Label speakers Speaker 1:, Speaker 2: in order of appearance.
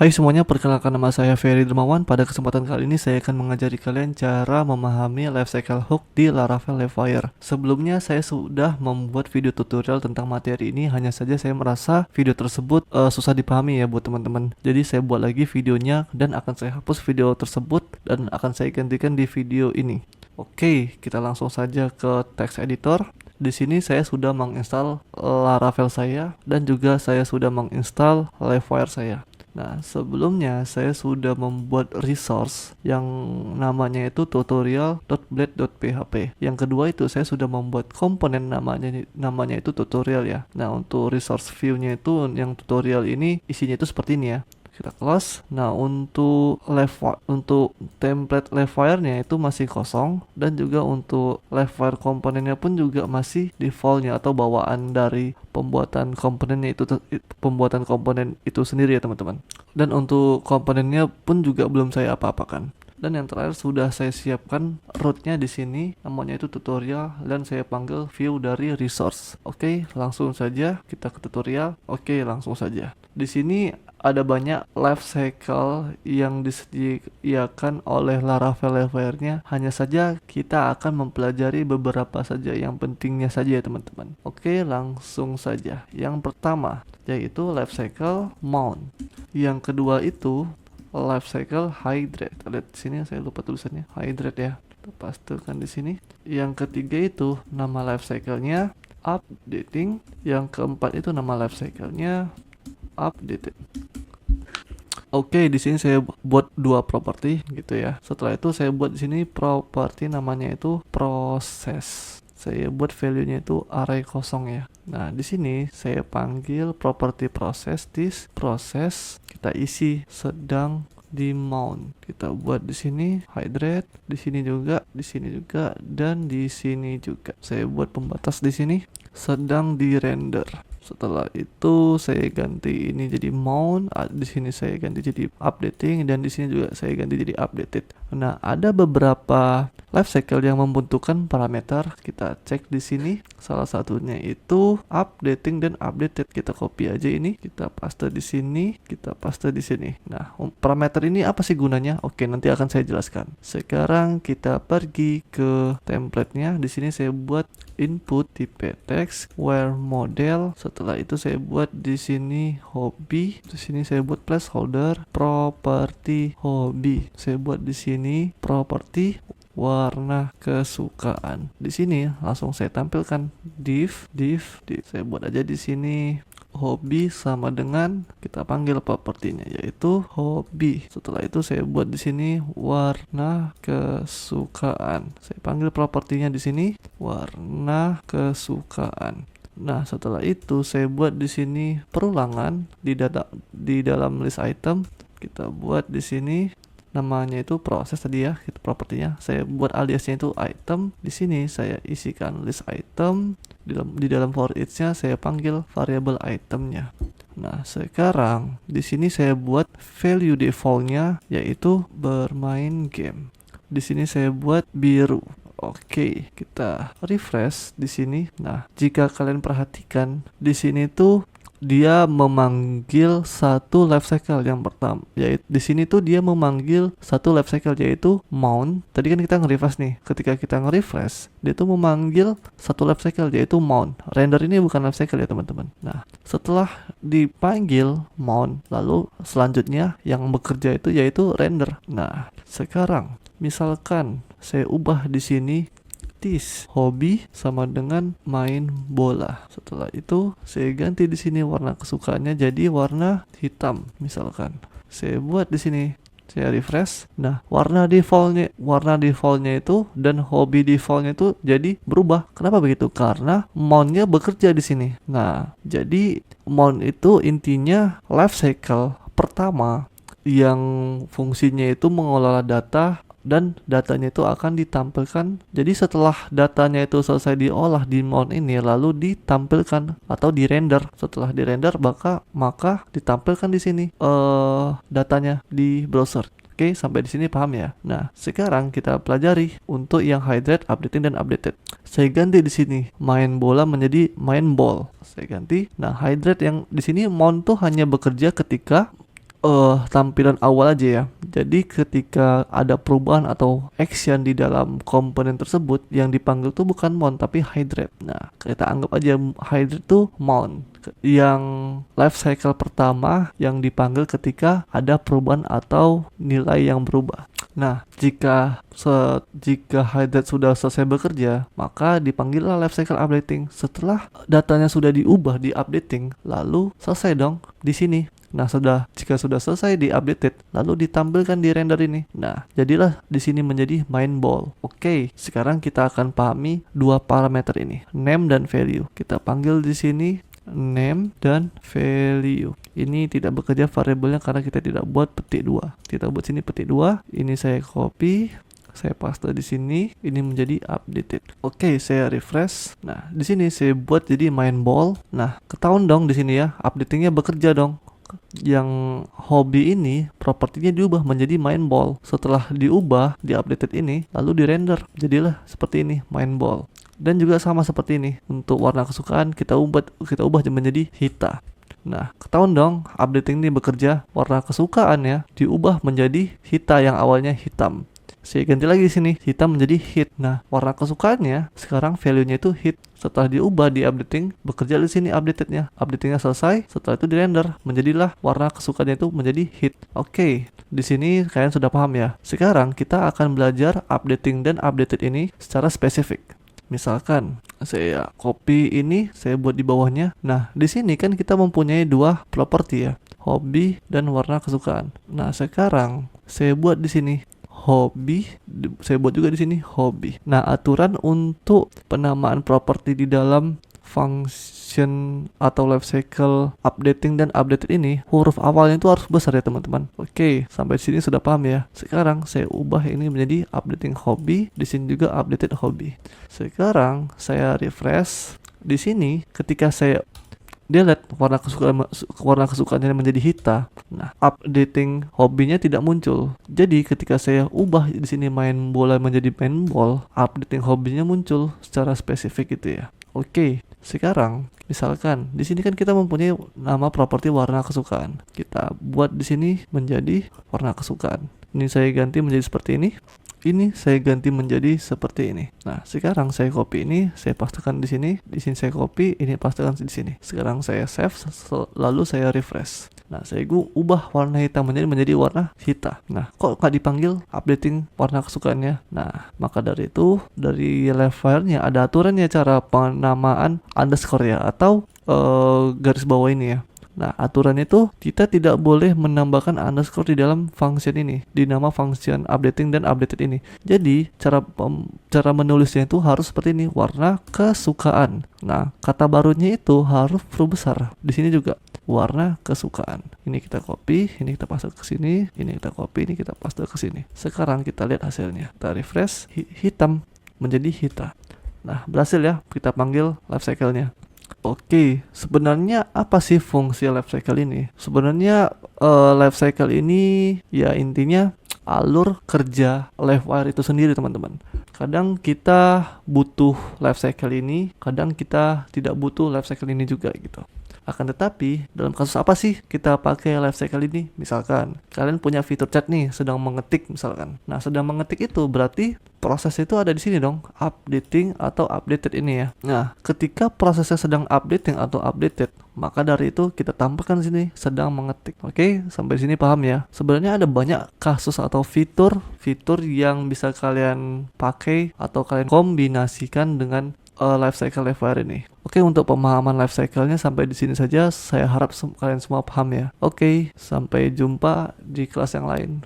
Speaker 1: Hai semuanya, perkenalkan nama saya Ferry Dermawan. Pada kesempatan kali ini saya akan mengajari kalian cara memahami lifecycle hook di Laravel Livewire. Sebelumnya saya sudah membuat video tutorial tentang materi ini, hanya saja saya merasa video tersebut susah dipahami ya buat teman-teman. Jadi saya buat lagi videonya dan akan saya hapus video tersebut dan akan saya gantikan di video ini. Oke, kita langsung saja ke text editor. Di sini saya sudah menginstal Laravel saya dan juga saya sudah menginstal Livewire saya. Nah, sebelumnya saya sudah membuat resource yang namanya itu tutorial.blade.php. Yang kedua itu saya sudah membuat komponen namanya itu tutorial ya. Nah, untuk resource view-nya itu yang tutorial ini isinya itu seperti ini ya. Kita close. Nah, untuk template Livewire-nya itu masih kosong dan juga untuk Livewire komponennya pun juga masih defaultnya atau bawaan dari pembuatan komponen itu sendiri ya teman-teman. Dan untuk komponennya pun juga belum saya apa-apakan. Dan yang terakhir sudah saya siapkan rootnya di sini, namanya itu tutorial dan saya panggil view dari resource. Oke, langsung saja kita ke tutorial. Oke, langsung saja. Di sini ada banyak lifecycle yang disediakan oleh Laravel Livewire-nya. Hanya saja kita akan mempelajari beberapa saja yang pentingnya saja ya teman-teman. Oke, langsung saja. Yang pertama yaitu lifecycle mount. Yang kedua itu lifecycle hydrate. Lihat di sini saya lupa tulisannya hydrate ya. Kita pastekan di sini. Yang ketiga itu nama lifecycle-nya updating. Yang keempat itu nama lifecycle-nya updated. Oke, di sini saya buat dua properti gitu ya. Setelah itu saya buat di sini properti namanya itu proses. Saya buat value-nya itu array kosong ya. Nah, di sini saya panggil properti proses, this proses kita isi sedang di mount. Kita buat di sini hydrate, di sini juga, dan di sini juga. Saya buat pembatas di sini sedang di render. Setelah itu saya ganti ini jadi mount, di sini saya ganti jadi updating dan di sini juga saya ganti jadi updated. Nah, ada beberapa lifecycle yang membutuhkan parameter. Kita cek di sini. Salah satunya itu updating dan updated. Kita copy aja ini, kita paste di sini, kita paste di sini. Nah, parameter ini apa sih gunanya? Oke, nanti akan saya jelaskan. Sekarang kita pergi ke template-nya. Di sini saya buat input tipe text where model. Setelah itu saya buat di sini hobby. Di sini saya buat placeholder property hobby. Saya buat di sini property warna kesukaan. Di sini langsung saya tampilkan div. Saya buat aja di sini hobi sama dengan kita panggil propertinya yaitu hobi. Setelah itu saya buat di sini warna kesukaan. Saya panggil propertinya di sini warna kesukaan. Nah, setelah itu saya buat di sini perulangan di dalam list item. Kita buat di sini namanya itu proses tadi ya, itu propertinya. Saya buat aliasnya itu item. Di sini saya isikan list item. Di dalam for each-nya saya panggil variable itemnya. Nah, sekarang di sini saya buat value default-nya yaitu bermain game. Di sini saya buat biru. Oke, kita refresh di sini. Nah, jika kalian perhatikan di sini tuh dia memanggil satu lifecycle yang pertama, yaitu di sini tuh dia memanggil satu lifecycle yaitu mount. Tadi kan kita nge-refresh nih. Ketika kita nge-refresh, dia tuh memanggil satu lifecycle yaitu mount. Render ini bukan lifecycle ya teman-teman. Nah, setelah dipanggil mount, lalu selanjutnya yang bekerja itu yaitu render. Nah, sekarang misalkan saya ubah di sini this hobi sama dengan main bola. Setelah itu saya ganti di sini warna kesukaannya jadi warna hitam misalkan. Saya buat di sini, saya refresh. Nah, warna defaultnya itu dan hobi defaultnya itu jadi berubah. Kenapa begitu? Karena mountnya bekerja di sini. Nah, jadi mount itu intinya lifecycle pertama yang fungsinya itu mengelola data dan datanya itu akan ditampilkan. Jadi setelah datanya itu selesai diolah di mount ini lalu ditampilkan atau dirender. Setelah dirender maka ditampilkan di sini datanya di browser. Oke, sampai di sini paham ya. Nah, sekarang kita pelajari untuk yang hydrate, updating dan updated. Saya ganti di sini main bola menjadi main ball. Saya ganti. Nah, hydrate yang di sini mount tuh hanya bekerja ketika tampilan awal aja ya. Jadi ketika ada perubahan atau action di dalam komponen tersebut, yang dipanggil tuh bukan mount tapi hydrate. Nah, kita anggap aja hydrate tuh mount. Yang life cycle pertama yang dipanggil ketika ada perubahan atau nilai yang berubah. Nah, jika hydrate sudah selesai bekerja, maka dipanggillah life cycle updating. Setelah datanya sudah diubah di updating, lalu selesai dong di sini. Nah, jika sudah selesai di updated, lalu ditampilkan di render ini. Nah, jadilah di sini menjadi main ball. Oke, sekarang kita akan pahami dua parameter ini, name dan value. Kita panggil di sini name dan value. Ini tidak bekerja variabelnya karena kita tidak buat petik 2. Kita buat sini petik 2. Ini saya copy, saya paste di sini, ini menjadi updated. Oke, saya refresh. Nah, di sini saya buat jadi main ball. Nah, ketahuan dong di sini ya, updatingnya bekerja dong. Yang hobi ini propertinya diubah menjadi main ball. Setelah diubah di updated ini, lalu di render, jadilah seperti ini, main ball. Dan juga sama seperti ini, untuk warna kesukaan kita ubah menjadi hitam. Nah, ketahuan dong updating ini bekerja, warna kesukaannya diubah menjadi hitam yang awalnya hitam. Saya ganti lagi di sini, hitam menjadi hit. Nah, warna kesukaannya sekarang value-nya itu hit. Setelah diubah di updating, bekerja di sini updated-nya. Updating-nya selesai, setelah itu di render, menjadilah warna kesukaannya itu menjadi hit. Oke, di sini kalian sudah paham ya. Sekarang kita akan belajar updating dan updated ini secara spesifik. Misalkan saya copy ini, saya buat di bawahnya. Nah, di sini kan kita mempunyai dua properti ya, hobi dan warna kesukaan. Nah, sekarang saya buat di sini hobi, saya buat juga di sini hobi. Nah, aturan untuk penamaan properti di dalam function atau life cycle updating dan updated ini, huruf awalnya itu harus besar ya teman-teman. Oke, sampai sini sudah paham ya. Sekarang saya ubah ini menjadi updating hobi, di sini juga updated hobi. Sekarang saya refresh. Di sini ketika saya delete warna kesukaannya menjadi hitam. Nah, updating hobinya tidak muncul. Jadi ketika saya ubah di sini main bola menjadi main ball, updating hobinya muncul secara spesifik gitu ya. Oke, sekarang misalkan di sini kan kita mempunyai nama properti warna kesukaan. Kita buat di sini menjadi warna kesukaan. Ini saya ganti menjadi seperti ini. Ini saya ganti menjadi seperti ini. Nah, sekarang saya copy ini, saya pastekan di sini saya copy, ini pastekan di sini. Sekarang saya save, lalu saya refresh. Nah, saya ubah warna hitam menjadi warna hitam. Nah, kok nggak dipanggil updating warna kesukaannya? Nah, maka dari itu, dari left file-nya ada aturannya cara penamaan underscore ya, atau garis bawah ini ya. Nah, aturan itu kita tidak boleh menambahkan underscore di dalam function ini, di nama function updating dan updated ini. Jadi, cara menulisnya itu harus seperti ini, warna kesukaan. Nah, kata barunya itu harus huruf besar. Di sini juga warna kesukaan. Ini kita copy, ini kita paste ke sini, ini kita copy, ini kita paste ke sini. Sekarang kita lihat hasilnya. Kita refresh, hitam menjadi hitam. Nah, berhasil ya, kita panggil life cycle-nya. Oke, sebenarnya apa sih fungsi life cycle ini? Sebenarnya life cycle ini ya intinya alur kerja LiveWire itu sendiri teman-teman. Kadang kita butuh life cycle ini, kadang kita tidak butuh life cycle ini juga gitu. Akan tetapi, dalam kasus apa sih kita pakai life cycle ini? Misalkan, kalian punya fitur chat nih, sedang mengetik misalkan. Nah, sedang mengetik itu berarti proses itu ada di sini dong, updating atau updated ini ya. Nah, ketika prosesnya sedang updating atau updated, maka dari itu kita tampilkan di sini sedang mengetik. Oke, sampai sini paham ya? Sebenarnya ada banyak kasus atau fitur yang bisa kalian pakai atau kalian kombinasikan dengan life cycle LiveWire ini. Oke, untuk pemahaman life cycle-nya sampai di sini saja. Saya harap kalian semua paham ya. Oke, sampai jumpa di kelas yang lain.